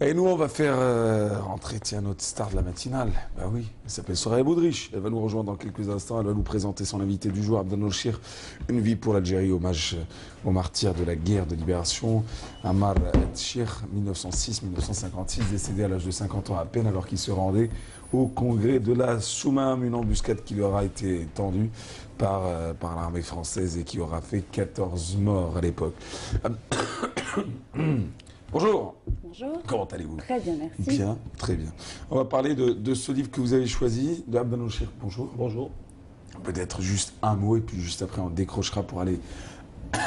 Et nous, on va faire rentrer, tiens, notre star de la matinale. Bah oui, elle s'appelle Soraya Boudrich. Elle va nous rejoindre dans quelques instants. Elle va nous présenter son invité du jour, Abdel Chir. Une vie pour l'Algérie, hommage aux martyrs de la guerre de libération. Ammar Chir, 1906-1956, décédé à l'âge de 50 ans à peine, alors qu'il se rendait au congrès de la Soumam, une embuscade qui lui aura été tendue par l'armée française et qui aura fait 14 morts à l'époque. Bonjour. Bonjour. Comment allez-vous? Très bien, merci. Bien, très bien. On va parler de ce livre que vous avez choisi, de Abdel Chir. Bonjour. Bonjour. Peut-être juste un mot, et puis juste après on décrochera pour aller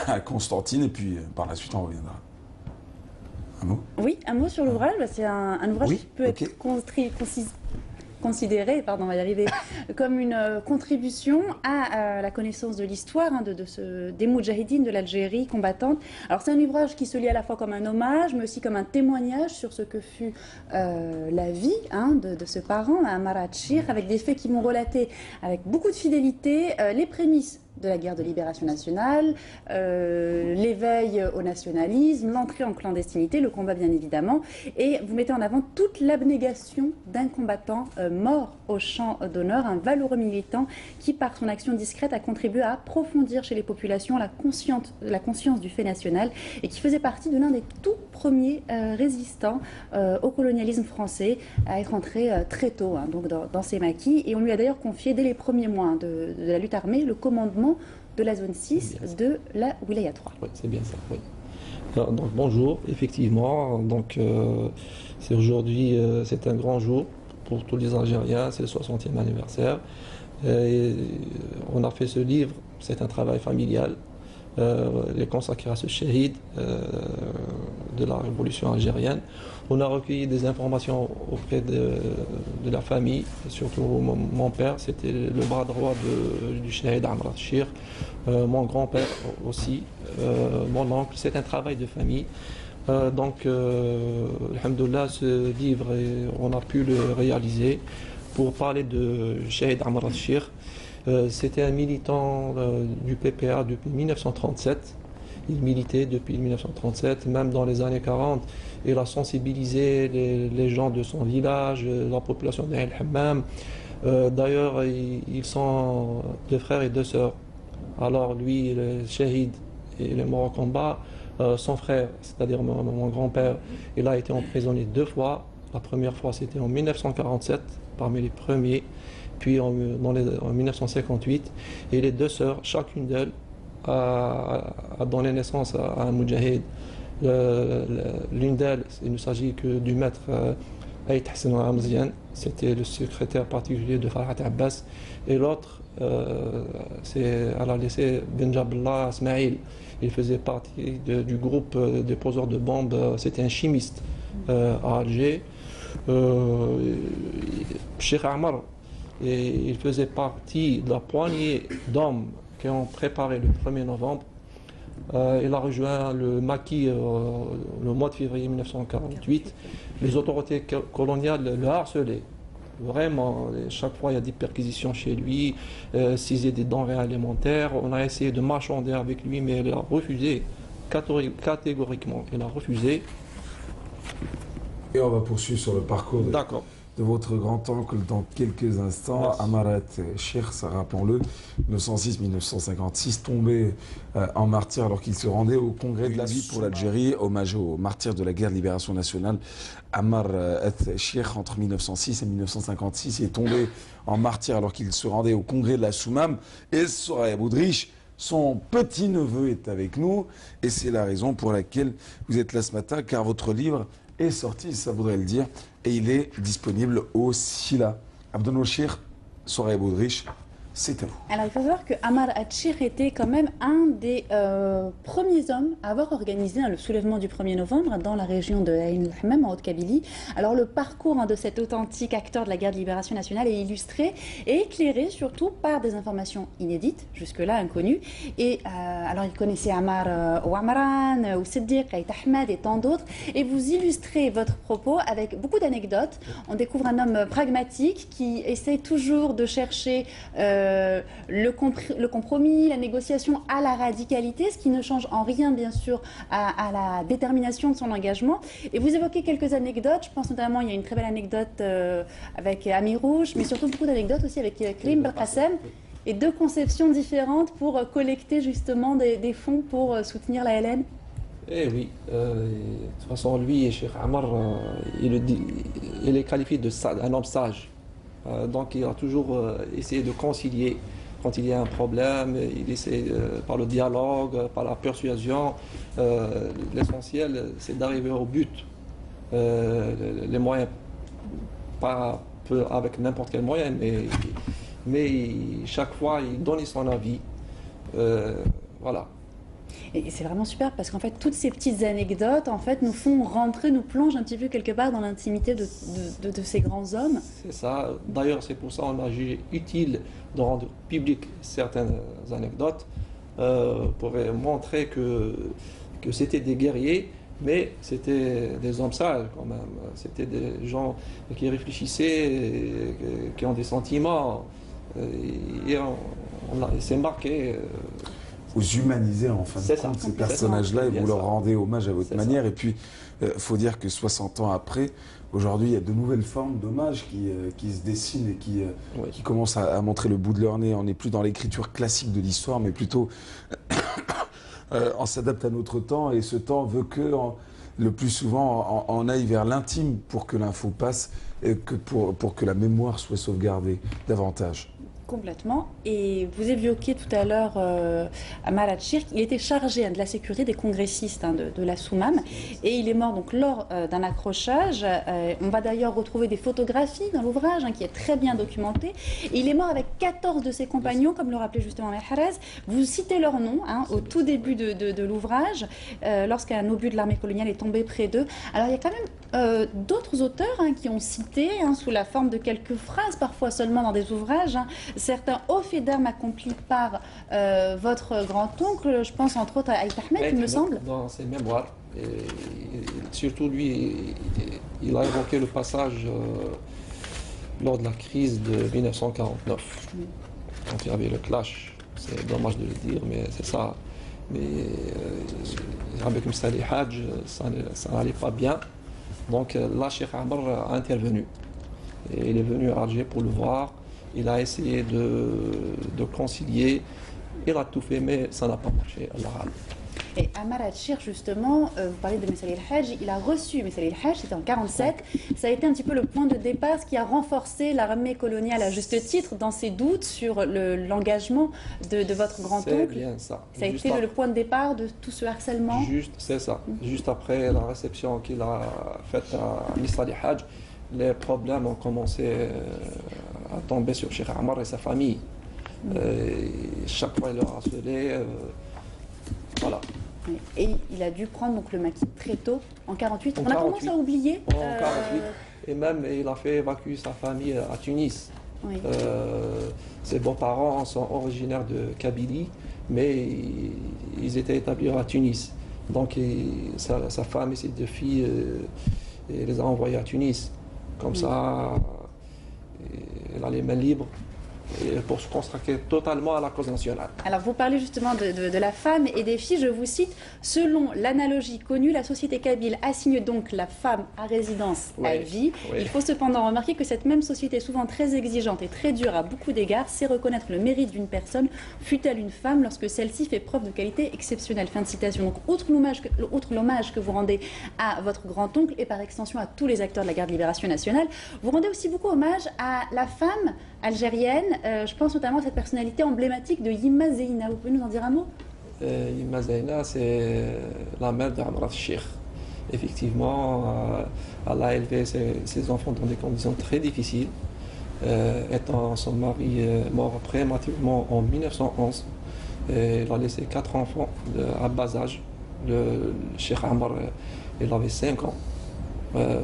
à Constantine, et puis par la suite on reviendra. Un mot? Oui, un mot sur l'ouvrage. C'est un ouvrage Oui, qui peut ok. être considéré, pardon, on va y arriver, comme une contribution à la connaissance de l'histoire des moudjahidines de l'Algérie combattante. Alors c'est un ouvrage qui se lit à la fois comme un hommage, mais aussi comme un témoignage sur ce que fut la vie de ce parent, Ammar Chir, avec des faits qui m'ont relaté avec beaucoup de fidélité les prémices de la guerre de libération nationale, l'éveil au nationalisme, l'entrée en clandestinité, le combat bien évidemment, et vous mettez en avant toute l'abnégation d'un combattant mort au champ d'honneur, un valeureux militant qui par son action discrète a contribué à approfondir chez les populations la conscience du fait national et qui faisait partie de l'un des tout premiers résistants au colonialisme français, à être entré très tôt donc dans ces maquis, et on lui a d'ailleurs confié dès les premiers mois de la lutte armée le commandement de la zone 6 de la Wilaya 3. Oui, c'est bien ça, oui. Donc bonjour, effectivement, donc c'est aujourd'hui, c'est un grand jour pour tous les Algériens, c'est le 60e anniversaire. Et on a fait ce livre, c'est un travail familial, il est consacré à ce shahid de la révolution algérienne. On a recueilli des informations auprès de la famille, surtout mon père, c'était le bras droit du shahid Ammar Chir, mon grand-père aussi, mon oncle, c'est un travail de famille. Donc, alhamdoulilah, ce livre, on a pu le réaliser pour parler de shahid Ammar Chir. C'était un militant du PPA depuis 1937. Il militait depuis 1937, même dans les années 40. Il a sensibilisé les gens de son village, la population d'Ain el-Hammam. D'ailleurs, ils sont deux frères et deux sœurs. Alors lui, le shahid, il est mort au combat. Son frère, c'est-à-dire mon grand-père, il a été emprisonné 2 fois. La première fois, c'était en 1947, parmi les premiers. Puis en 1958, et les 2 sœurs, chacune d'elles, a donné naissance à un moudjahid. L'une d'elles, il ne s'agit que du maître Aït Hassan Ramzian, c'était le secrétaire particulier de Farhat Abbas, et l'autre, elle a laissé Benjabillah Ismail. Il faisait partie du groupe des poseurs de bombes, c'était un chimiste à Alger. Cheikh Ammar, et il faisait partie de la poignée d'hommes qui ont préparé le 1er novembre. Il a rejoint le maquis le mois de février 1948. Les autorités coloniales le harcelaient. Vraiment, chaque fois il y a des perquisitions chez lui, saisir des denrées alimentaires. On a essayé de marchander avec lui, mais il a refusé, catégoriquement. Il a refusé. Et on va poursuivre sur le parcours de votre grand-oncle dans quelques instants. Ammar Chir, rappelons-le, 1906-1956, tombé en martyr alors qu'il se rendait au congrès de la vie pour l'Algérie, hommage aux martyrs de la guerre de libération nationale. Ammar Chir, entre 1906 et 1956, est tombé en martyr alors qu'il se rendait au congrès de la Soumam. Et Soraya Boudrich, son petit-neveu, est avec nous, et c'est la raison pour laquelle vous êtes là ce matin, car votre livre est sorti, ça voudrait le dire, et il est disponible au SILA. Abdel Chir, Soraya Boudrich, c'est à vous. Alors il faut savoir que Ammar Chir était quand même un des premiers hommes à avoir organisé le soulèvement du 1er novembre dans la région de Ain el-Hammam en Haute-Kabylie. Alors le parcours de cet authentique acteur de la guerre de libération nationale est illustré et éclairé surtout par des informations inédites, jusque-là inconnues. Et alors il connaissait Ammar Ouamran, Siddiq, Aït Ahmed et tant d'autres. Et vous illustrez votre propos avec beaucoup d'anecdotes. On découvre un homme pragmatique qui essaie toujours de chercher le compromis, la négociation à la radicalité, ce qui ne change en rien, bien sûr, à la détermination de son engagement. Et vous évoquez quelques anecdotes. Je pense notamment, il y a une très belle anecdote avec Ami Rouge, mais surtout beaucoup d'anecdotes aussi avec Karim Belkacem, et deux conceptions différentes pour collecter justement des fonds pour soutenir la LN. Eh oui, de toute façon, lui, Cheikh Ammar, il est qualifié d'un homme sage. Donc il a toujours essayé de concilier. Quand il y a un problème, il essaie par le dialogue, par la persuasion. L'essentiel, c'est d'arriver au but. Les moyens, pas avec n'importe quel moyen, mais chaque fois, il donne son avis. Voilà. Et c'est vraiment super parce qu'en fait, toutes ces petites anecdotes en fait, nous font rentrer, nous plongent un petit peu quelque part dans l'intimité de ces grands hommes. C'est ça. D'ailleurs, c'est pour ça qu'on a jugé utile de rendre public certaines anecdotes pour montrer que c'était des guerriers, mais c'était des hommes sages quand même. C'était des gens qui réfléchissaient, qui ont des sentiments. Et c'est marqué. Vous humanisez en fin de compte ces personnages-là et vous leur rendez hommage à votre manière. Et puis, il faut dire que 60 ans après, aujourd'hui, il y a de nouvelles formes d'hommage qui se dessinent et qui commencent à montrer le bout de leur nez. On n'est plus dans l'écriture classique de l'histoire, mais plutôt on s'adapte à notre temps. Et ce temps veut que, le plus souvent, on aille vers l'intime pour que l'info passe et pour que la mémoire soit sauvegardée davantage. Complètement. Et vous évoquiez tout à l'heure Amar Chirk, il était chargé de la sécurité des congressistes de la Soumam et il est mort donc lors d'un accrochage. On va d'ailleurs retrouver des photographies dans l'ouvrage qui est très bien documenté. Et il est mort avec 14 de ses compagnons, comme le rappelait justement Mahrez. Vous citez leur nom au tout début de l'ouvrage, lorsqu'un obus de l'armée coloniale est tombé près d'eux. Alors il y a quand même d'autres auteurs qui ont cité, sous la forme de quelques phrases, parfois seulement dans des ouvrages, certains hauts faits d'armes accomplis par votre grand-oncle, je pense entre autres à Aït Ahmed, il me semble. Dans ses mémoires, et surtout lui, il a évoqué le passage lors de la crise de 1949, quand il y avait le clash. C'est dommage de le dire, mais c'est ça. Mais avec Msali Hadj, ça n'allait pas bien. Donc là, Cheikh Ammar a intervenu. Et il est venu à Alger pour le voir. Il a essayé de concilier, il a tout fait, mais ça n'a pas marché. Et Amar Chirk, justement, vous parlez de Messali El-Hajj, il a reçu Messali El-Hajj, c'était en 1947. Ça a été un petit peu le point de départ, ce qui a renforcé l'armée coloniale à juste titre dans ses doutes sur l'engagement de votre grand-oncle. C'est bien ça. Ça a été le point de départ de tout ce harcèlement. C'est ça. Juste après la réception qu'il a faite à Messali El-Hajj, les problèmes ont commencé à tomber sur Cheikh Ammar et sa famille. Chaque fois, il leur harcelait. Voilà. Et il a dû prendre donc, le maquis très tôt, en 1948. On a tendance à oublier. En 1948. Et même, il a fait évacuer sa famille à Tunis. Oui. Ses beaux-parents sont originaires de Kabylie, mais ils étaient établis à Tunis. Donc, sa femme et ses deux filles, il les a envoyés à Tunis. Comme ça, elle a les mains libres pour se consacrer totalement à la cause nationale. Alors vous parlez justement de la femme et des filles, je vous cite, selon l'analogie connue, la société kabyle assigne donc la femme à résidence à vie. Oui. Il faut cependant remarquer que cette même société, souvent très exigeante et très dure à beaucoup d'égards, sait reconnaître le mérite d'une personne, fût-elle une femme, lorsque celle-ci fait preuve de qualité exceptionnelle. Fin de citation. Donc outre l'hommage que vous rendez à votre grand-oncle et par extension à tous les acteurs de la Garde de Libération Nationale, vous rendez aussi beaucoup hommage à la femme algérienne. Je pense notamment à cette personnalité emblématique de Yimma Zeina. Vous pouvez nous en dire un mot? Yimma Zeina, c'est la mère d'Amrat Chirk. Effectivement, elle a élevé ses enfants dans des conditions très difficiles. Étant son mari mort prématurément en 1911, elle a laissé 4 enfants à bas âge. Le Cheikh Ammar, il avait 5 ans.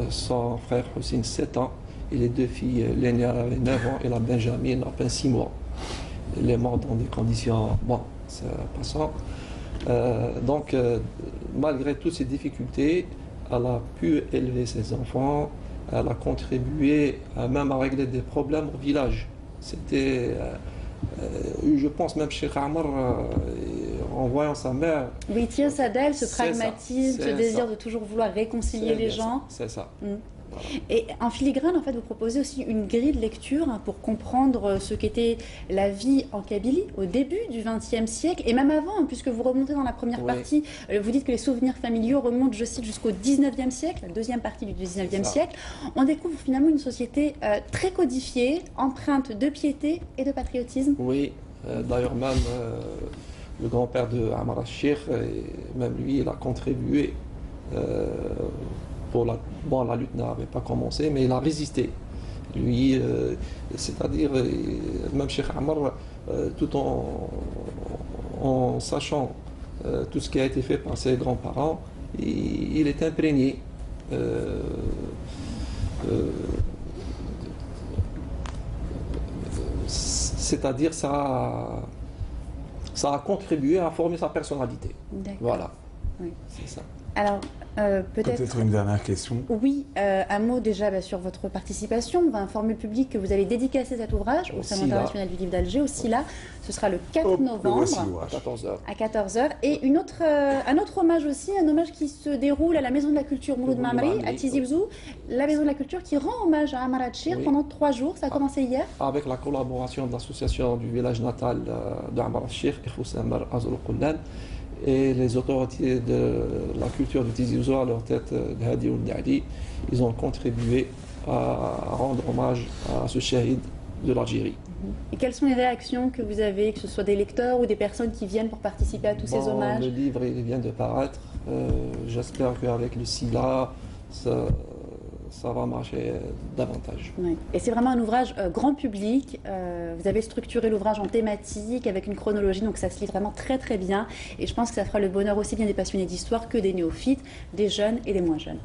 Son frère Hussein, 7 ans. Et les 2 filles, l'aînée avait 9 ans et la Benjamin à peine 6 mois. Elle est morte dans des conditions, c'est passant. Donc, malgré toutes ces difficultés, elle a pu élever ses enfants, elle a contribué même à régler des problèmes au village. C'était Je pense même chez Ammar, en voyant sa mère... Oui, il tient ça d'elle, ce pragmatisme, ce désir de toujours vouloir réconcilier les gens. C'est ça. Voilà. Et en filigrane, en fait, vous proposez aussi une grille de lecture pour comprendre ce qu'était la vie en Kabylie au début du XXe siècle, et même avant, puisque vous remontez dans la première partie, vous dites que les souvenirs familiaux remontent, je cite, jusqu'au XIXe siècle, la deuxième partie du XIXe siècle. On découvre finalement une société très codifiée, empreinte de piété et de patriotisme. Oui, d'ailleurs même le grand-père de Ammar al-Cheikh, même lui, il a contribué la lutte n'avait pas commencé, mais il a résisté. Lui, c'est-à-dire, même Cheikh Ammar, tout en sachant tout ce qui a été fait par ses grands-parents, il est imprégné. C'est-à-dire, ça a contribué à former sa personnalité. Voilà, oui. C'est ça. Alors, peut-être une dernière question. Oui, un mot déjà sur votre participation. On va informer le public que vous allez dédicacer cet ouvrage au Salon international du livre d'Alger, aussi là. Ce sera le 4 novembre à 14h. Et un autre hommage aussi, un hommage qui se déroule à la Maison de la Culture Mouloud Mamri, à Tizi Ouzou. La Maison de la Culture qui rend hommage à Ammar al-Cheikh pendant 3 jours. Ça a commencé hier. Avec la collaboration de l'association du village natal d'Ammar al-Cheikh, et les autorités de la culture de Tizi Ouzou, à leur tête de Hadi Ould-Diadi, ils ont contribué à rendre hommage à ce shahid de l'Algérie. Et quelles sont les réactions que vous avez, que ce soit des lecteurs ou des personnes qui viennent pour participer à tous ces hommages? Le livre il vient de paraître. J'espère qu'avec le SILA, ça va marcher davantage. Oui. Et c'est vraiment un ouvrage grand public. Vous avez structuré l'ouvrage en thématique avec une chronologie, donc ça se lit vraiment très très bien. Et je pense que ça fera le bonheur aussi bien des passionnés d'histoire que des néophytes, des jeunes et des moins jeunes.